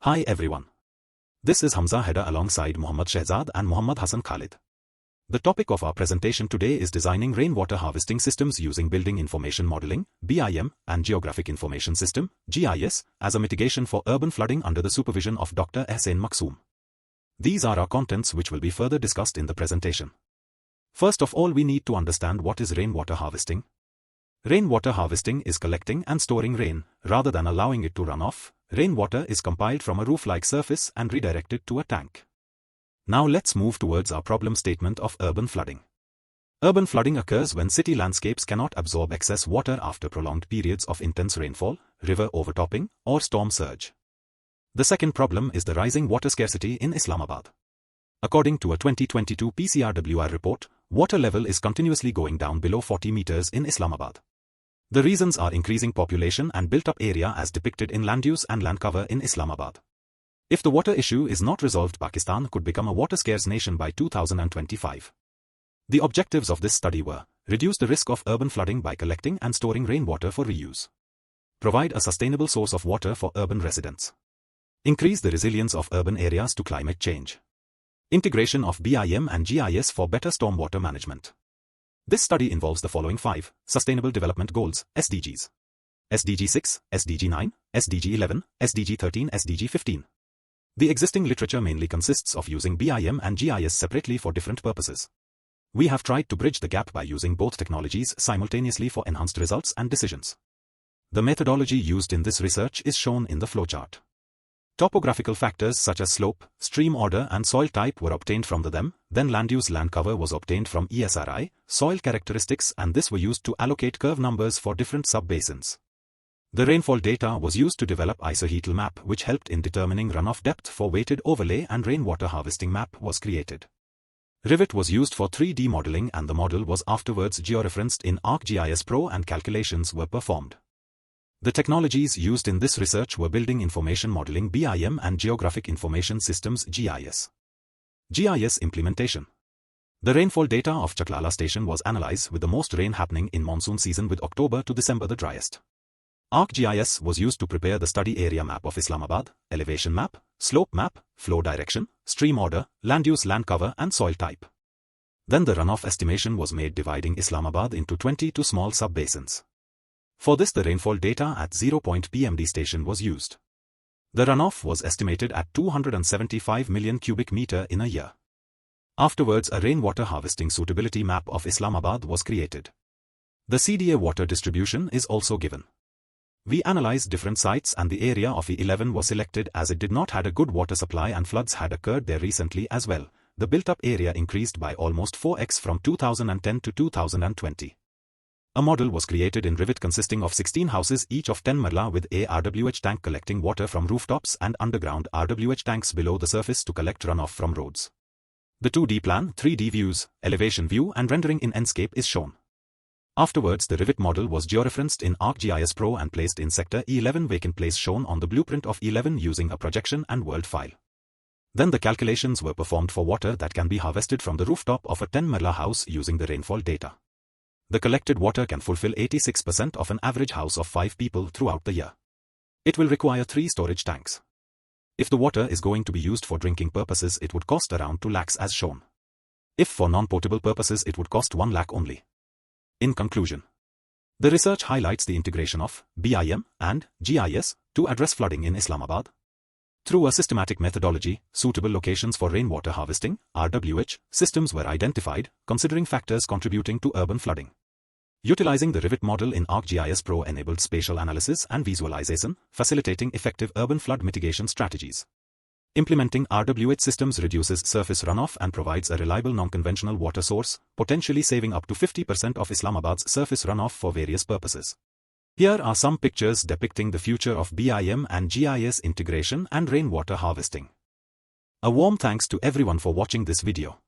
Hi everyone. This is Hamza Heda alongside Muhammad Shehzad and Muhammad Hassan Khalid. The topic of our presentation today is designing rainwater harvesting systems using Building Information Modeling, BIM, and Geographic Information System, GIS, as a mitigation for urban flooding under the supervision of Dr. Ahsen Maqsoom. These are our contents which will be further discussed in the presentation. First of all, we need to understand what is rainwater harvesting. Rainwater harvesting is collecting and storing rain, rather than allowing it to run off. Rainwater is compiled from a roof-like surface and redirected to a tank. Now let's move towards our problem statement of urban flooding. Urban flooding occurs when city landscapes cannot absorb excess water after prolonged periods of intense rainfall, river overtopping, or storm surge. The second problem is the rising water scarcity in Islamabad. According to a 2022 PCRWR report, water level is continuously going down below 40 meters in Islamabad. The reasons are increasing population and built-up area as depicted in land use and land cover in Islamabad. If the water issue is not resolved, Pakistan could become a water-scarce nation by 2025. The objectives of this study were: reduce the risk of urban flooding by collecting and storing rainwater for reuse, provide a sustainable source of water for urban residents, increase the resilience of urban areas to climate change, integration of BIM and GIS for better stormwater management. This study involves the following 5 Sustainable Development Goals, SDGs. SDG 6, SDG 9, SDG 11, SDG 13, SDG 15. The existing literature mainly consists of using BIM and GIS separately for different purposes. We have tried to bridge the gap by using both technologies simultaneously for enhanced results and decisions. The methodology used in this research is shown in the flowchart. Topographical factors such as slope, stream order and soil type were obtained from the BIM, then land use land cover was obtained from ESRI, soil characteristics, and this were used to allocate curve numbers for different sub-basins. The rainfall data was used to develop isoheatal map which helped in determining runoff depth for weighted overlay, and rainwater harvesting map was created. Rivet was used for 3D modeling and the model was afterwards georeferenced in ArcGIS Pro and calculations were performed. The technologies used in this research were Building Information Modeling BIM and Geographic Information Systems GIS. GIS implementation. The rainfall data of Chaklala station was analyzed with the most rain happening in monsoon season, with October to December the driest. ArcGIS was used to prepare the study area map of Islamabad, elevation map, slope map, flow direction, stream order, land use land cover and soil type. Then the runoff estimation was made, dividing Islamabad into 22 small sub-basins. For this, the rainfall data at 0. PMD station was used. The runoff was estimated at 275 million cubic meter in a year. Afterwards, a rainwater harvesting suitability map of Islamabad was created. The CDA water distribution is also given. We analyzed different sites and the area of E11 was selected as it did not had a good water supply and floods had occurred there recently as well. The built-up area increased by almost 4x from 2010 to 2020. A model was created in Rivet consisting of 16 houses, each of 10 marla, with a RWH tank collecting water from rooftops and underground RWH tanks below the surface to collect runoff from roads. The 2D plan, 3D views, elevation view and rendering in Enscape is shown. Afterwards, the Rivet model was georeferenced in ArcGIS Pro and placed in sector E11 vacant place shown on the blueprint of E11 using a projection and world file. Then the calculations were performed for water that can be harvested from the rooftop of a 10 marla house using the rainfall data. The collected water can fulfill 86% of an average house of 5 people throughout the year. It will require 3 storage tanks. If the water is going to be used for drinking purposes, it would cost around 2 lakhs as shown. If for non-potable purposes, it would cost 1 lakh only. In conclusion, the research highlights the integration of BIM and GIS to address flooding in Islamabad. Through a systematic methodology, suitable locations for rainwater harvesting (RWH) systems were identified, considering factors contributing to urban flooding. Utilizing the Rivet model in ArcGIS Pro enabled spatial analysis and visualization, facilitating effective urban flood mitigation strategies. Implementing RWH systems reduces surface runoff and provides a reliable non-conventional water source, potentially saving up to 50% of Islamabad's surface runoff for various purposes. Here are some pictures depicting the future of BIM and GIS integration and rainwater harvesting. A warm thanks to everyone for watching this video.